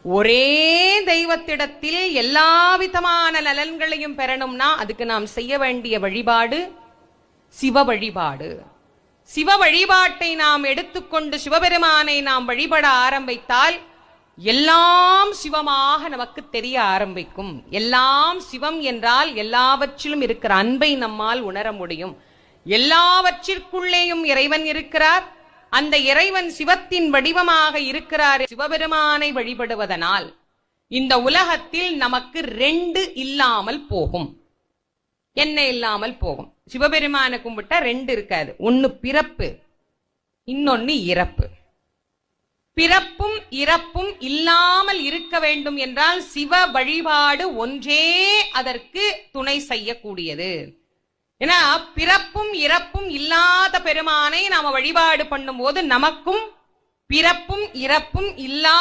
ஒரே தெய்வத்திடத்தில் எல்லா விதமான நலன்களையும் பெறணும்னா அதுக்கு நாம் செய்ய வேண்டிய வழிபாடு சிவ வழிபாடு. சிவ வழிபாட்டை நாம் எடுத்துக்கொண்டு சிவபெருமானை நாம் வழிபட ஆரம்பித்தால் எல்லாம் சிவமாக நமக்கு தெரிய ஆரம்பிக்கும். எல்லாம் சிவம் என்றால் எல்லாவற்றிலும் இருக்கிற அன்பை நம்மால் உணர முடியும். எல்லாவற்றிற்குள்ளேயும் இறைவன் இருக்கிறார். அந்த இறைவன் சிவத்தின் வடிவமாக இருக்கிறார். சிவபெருமானை வழிபடுவதனால் இந்த உலகத்தில் நமக்கு ரெண்டு இல்லாமல் போகும். என்ன இல்லாமல் போகும்? சிவபெருமான கும்பிட்டா ரெண்டு இருக்காது. ஒன்னு பிறப்பு, இன்னொன்னு இறப்பு. பிறப்பும் இறப்பும் இல்லாமல் இருக்க வேண்டும் என்றால் சிவ வழிபாடு ஒன்றே அதற்கு துணை செய்யக்கூடியது. ஏன்னா பிறப்பும் இறப்பும் இல்லாத பெருமானை நாம வழிபாடு பண்ணும் போது நமக்கும் பிறப்பும் இறப்பும் இல்லா